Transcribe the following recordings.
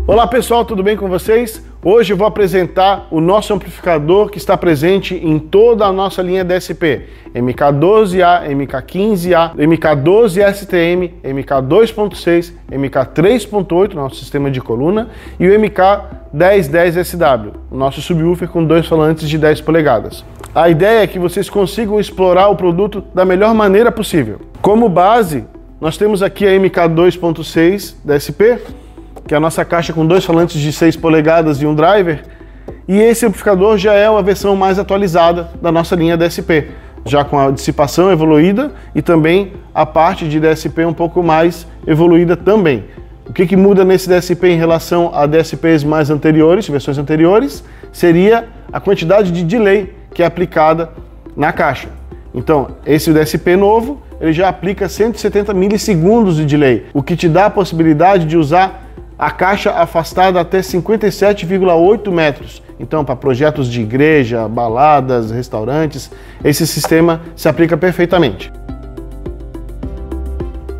Olá pessoal, tudo bem com vocês? Hoje eu vou apresentar o nosso amplificador que está presente em toda a nossa linha DSP. MK12A, MK15A, MK12STM, MK2.6, MK3.8, nosso sistema de coluna, e o MK1010SW, o nosso subwoofer com 2 falantes de 10 polegadas. A ideia é que vocês consigam explorar o produto da melhor maneira possível. Como base, nós temos aqui a MK2.6 DSP, que é a nossa caixa com 2 falantes de 6 polegadas e um driver, e esse amplificador já é uma versão mais atualizada da nossa linha DSP, já com a dissipação evoluída e também a parte de DSP um pouco mais evoluída também. O que muda nesse DSP em relação a DSPs mais anteriores, versões anteriores, seria a quantidade de delay que é aplicada na caixa. Então, esse DSP novo, ele já aplica 170 milissegundos de delay, o que te dá a possibilidade de usar a caixa afastada até 57,8 metros. Então, para projetos de igreja, baladas, restaurantes, esse sistema se aplica perfeitamente.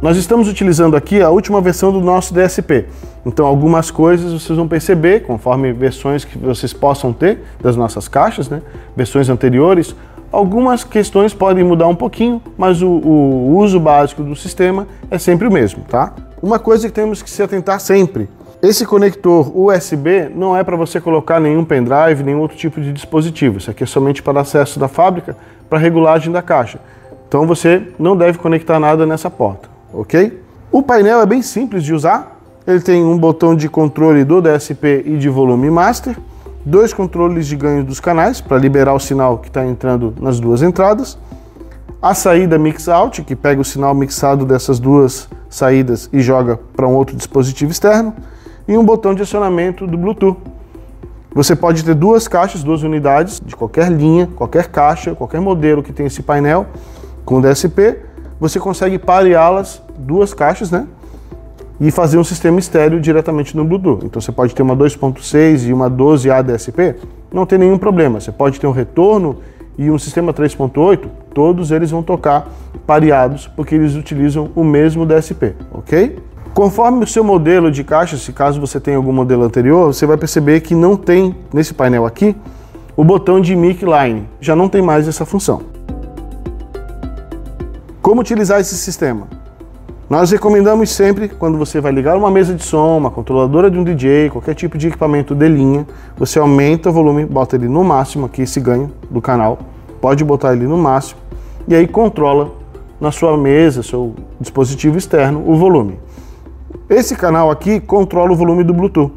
Nós estamos utilizando aqui a última versão do nosso DSP. Então, algumas coisas vocês vão perceber, conforme versões que vocês possam ter das nossas caixas, né? Versões anteriores, algumas questões podem mudar um pouquinho, mas o uso básico do sistema é sempre o mesmo, tá? Uma coisa que temos que se atentar sempre: esse conector USB não é para você colocar nenhum pendrive, nenhum outro tipo de dispositivo. Isso aqui é somente para acesso da fábrica, para regulagem da caixa. Então você não deve conectar nada nessa porta, ok? O painel é bem simples de usar. Ele tem um botão de controle do DSP e de volume master, 2 controles de ganho dos canais para liberar o sinal que está entrando nas duas entradas, a saída mix out, que pega o sinal mixado dessas duas saídas e joga para um outro dispositivo externo, e um botão de acionamento do Bluetooth. Você pode ter 2 caixas, 2 unidades de qualquer linha, qualquer caixa, qualquer modelo que tem esse painel com DSP, você consegue pareá-las, 2 caixas, né? E fazer um sistema estéreo diretamente no Bluetooth. Então você pode ter uma 2.6 e uma 12A DSP, não tem nenhum problema. Você pode ter um retorno e um sistema 3.8, todos eles vão tocar pareados, porque eles utilizam o mesmo DSP, ok? Conforme o seu modelo de caixa, se caso você tenha algum modelo anterior, você vai perceber que não tem, nesse painel aqui, o botão de mic line, já não tem mais essa função. Como utilizar esse sistema? Nós recomendamos sempre, quando você vai ligar uma mesa de som, uma controladora de um DJ, qualquer tipo de equipamento de linha, você aumenta o volume, bota ele no máximo, aqui esse ganho do canal, pode botar ele no máximo, e aí controla na sua mesa, seu dispositivo externo, o volume. Esse canal aqui controla o volume do Bluetooth,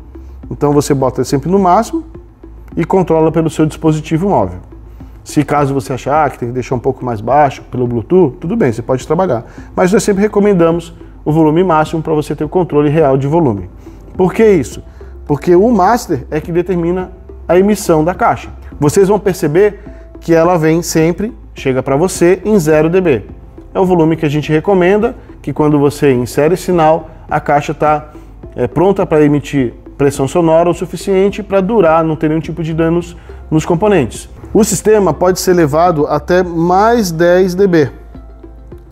então você bota ele sempre no máximo e controla pelo seu dispositivo móvel. Se caso você achar que tem que deixar um pouco mais baixo pelo Bluetooth, tudo bem, você pode trabalhar. Mas nós sempre recomendamos o volume máximo para você ter o controle real de volume. Por que isso? Porque o master é que determina a emissão da caixa. Vocês vão perceber que ela vem sempre, chega para você em 0 dB. É o volume que a gente recomenda, que quando você insere sinal, a caixa está pronta para emitir pressão sonora o suficiente para durar, não ter nenhum tipo de danos nos componentes. O sistema pode ser levado até mais 10 dB.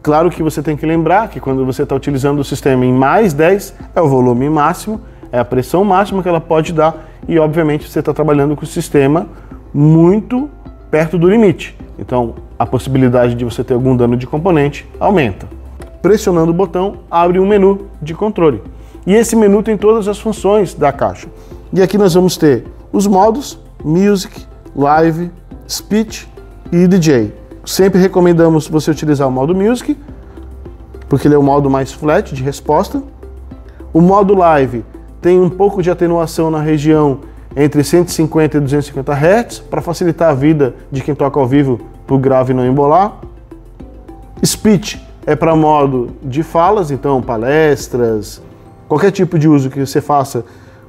Claro que você tem que lembrar que quando você está utilizando o sistema em mais 10, é o volume máximo, é a pressão máxima que ela pode dar e, obviamente, você está trabalhando com o sistema muito perto do limite. Então, a possibilidade de você ter algum dano de componente aumenta. Pressionando o botão, abre um menu de controle. E esse menu tem todas as funções da caixa. E aqui nós vamos ter os modos, Music, Live, Speech e DJ. Sempre recomendamos você utilizar o modo Music, porque ele é o modo mais flat de resposta. O modo Live tem um pouco de atenuação na região entre 150 e 250 Hz, para facilitar a vida de quem toca ao vivo para o grave não embolar. Speech é para modo de falas, então palestras, qualquer tipo de uso que você faça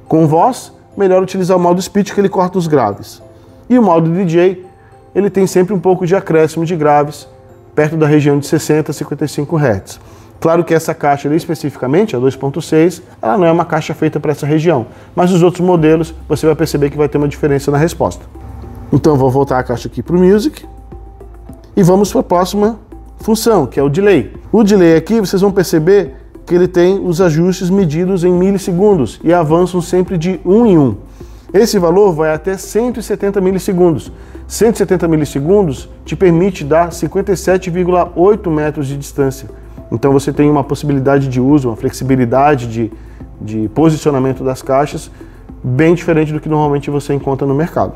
com voz, melhor utilizar o modo Speech, que ele corta os graves. E o modo DJ, ele tem sempre um pouco de acréscimo de graves, perto da região de 60 a 55 Hz. Claro que essa caixa ali especificamente, a 2.6, ela não é uma caixa feita para essa região, mas os outros modelos você vai perceber que vai ter uma diferença na resposta. Então eu vou voltar a caixa aqui para o Music e vamos para a próxima função, que é o Delay. O Delay aqui vocês vão perceber que ele tem os ajustes medidos em milissegundos e avançam sempre de 1 em 1. Esse valor vai até 170 milissegundos. 170 milissegundos te permite dar 57,8 metros de distância. Então você tem uma possibilidade de uso, uma flexibilidade de posicionamento das caixas bem diferente do que normalmente você encontra no mercado.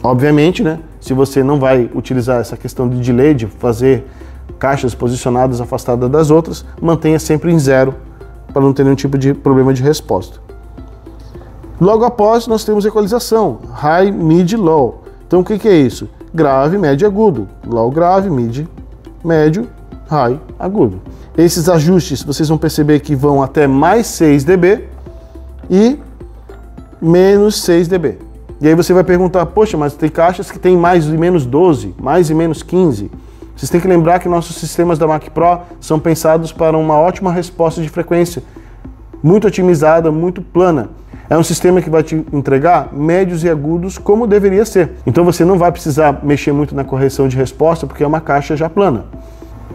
Obviamente, né, se você não vai utilizar essa questão de delay, de fazer caixas posicionadas afastadas das outras, mantenha sempre em 0 para não ter nenhum tipo de problema de resposta. Logo após, nós temos equalização, High, Mid, Low. Então o que é isso? Grave, médio e agudo. Low, grave, Mid, médio, High, agudo. Esses ajustes vocês vão perceber que vão até mais 6 dB e menos 6 dB. E aí você vai perguntar, poxa, mas tem caixas que tem mais e menos 12, mais e menos 15. Vocês têm que lembrar que nossos sistemas da Mac Pro são pensados para uma ótima resposta de frequência, muito otimizada, muito plana. É um sistema que vai te entregar médios e agudos como deveria ser. Então você não vai precisar mexer muito na correção de resposta, porque é uma caixa já plana.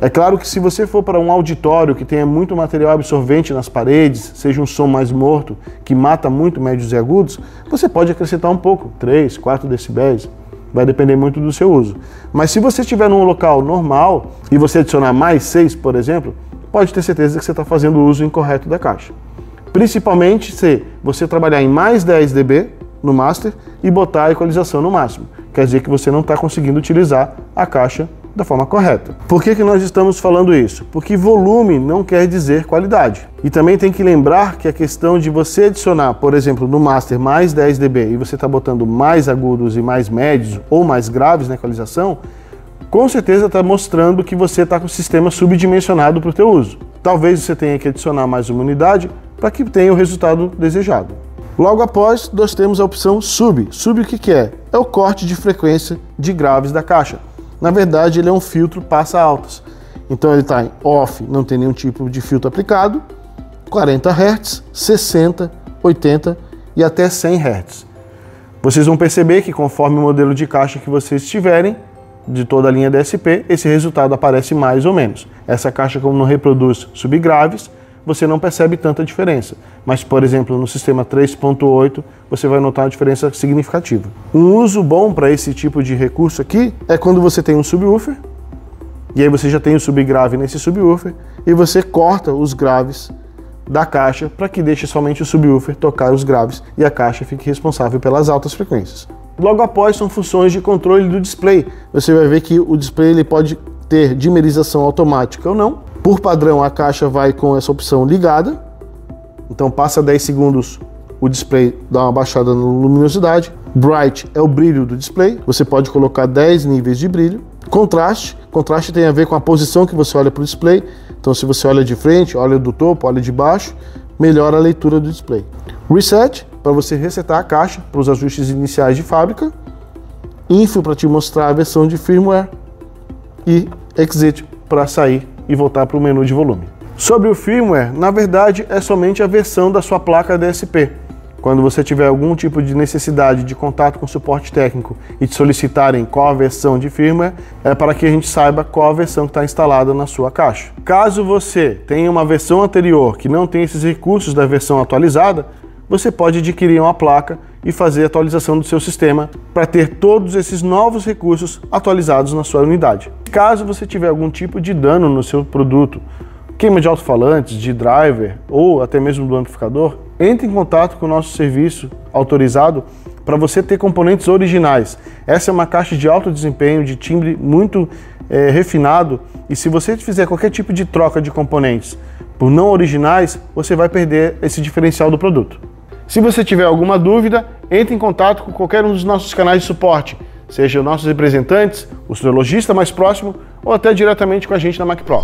É claro que se você for para um auditório que tenha muito material absorvente nas paredes, seja um som mais morto, que mata muito médios e agudos, você pode acrescentar um pouco, 3, 4 decibéis, vai depender muito do seu uso. Mas se você estiver num local normal e você adicionar mais 6, por exemplo, pode ter certeza que você está fazendo o uso incorreto da caixa. Principalmente se você trabalhar em mais 10 dB no master e botar a equalização no máximo. Quer dizer que você não está conseguindo utilizar a caixa da forma correta. Por que nós estamos falando isso? Porque volume não quer dizer qualidade. E também tem que lembrar que a questão de você adicionar, por exemplo, no master mais 10 dB e você está botando mais agudos e mais médios ou mais graves na equalização, com certeza está mostrando que você está com o sistema subdimensionado para o teu uso. Talvez você tenha que adicionar mais uma unidade para que tenha o resultado desejado. Logo após, nós temos a opção Sub. Sub o que é? É o corte de frequência de graves da caixa. Na verdade, ele é um filtro passa altas. Então ele está em off, não tem nenhum tipo de filtro aplicado, 40 Hz, 60, 80 e até 100 Hz. Vocês vão perceber que conforme o modelo de caixa que vocês tiverem, de toda a linha DSP, esse resultado aparece mais ou menos. Essa caixa, como não reproduz subgraves, você não percebe tanta diferença. Mas, por exemplo, no sistema 3.8, você vai notar uma diferença significativa. Um uso bom para esse tipo de recurso aqui é quando você tem um subwoofer, e aí você já tem o subgrave nesse subwoofer, e você corta os graves da caixa para que deixe somente o subwoofer tocar os graves e a caixa fique responsável pelas altas frequências. Logo após são funções de controle do display. Você vai ver que o display ele pode ter dimerização automática ou não. Por padrão, a caixa vai com essa opção ligada. Então passa 10 segundos, o display dá uma baixada na luminosidade. Bright é o brilho do display. Você pode colocar 10 níveis de brilho. Contraste. Contraste tem a ver com a posição que você olha para o display. Então se você olha de frente, olha do topo, olha de baixo, melhora a leitura do display. Reset, para você resetar a caixa para os ajustes iniciais de fábrica. Info para te mostrar a versão de firmware. E Exit para sair e voltar para o menu de volume. Sobre o firmware, na verdade é somente a versão da sua placa DSP. Quando você tiver algum tipo de necessidade de contato com o suporte técnico e te solicitarem qual a versão de firmware, é para que a gente saiba qual a versão que está instalada na sua caixa. Caso você tenha uma versão anterior que não tem esses recursos da versão atualizada, você pode adquirir uma placa e fazer a atualização do seu sistema para ter todos esses novos recursos atualizados na sua unidade. Caso você tiver algum tipo de dano no seu produto, queima de alto-falantes, de driver ou até mesmo do amplificador, entre em contato com o nosso serviço autorizado para você ter componentes originais. Essa é uma caixa de alto desempenho, de timbre muito refinado, e se você fizer qualquer tipo de troca de componentes por não originais, você vai perder esse diferencial do produto. Se você tiver alguma dúvida, entre em contato com qualquer um dos nossos canais de suporte, seja nossos representantes, o seu lojista mais próximo ou até diretamente com a gente na Mac Pro.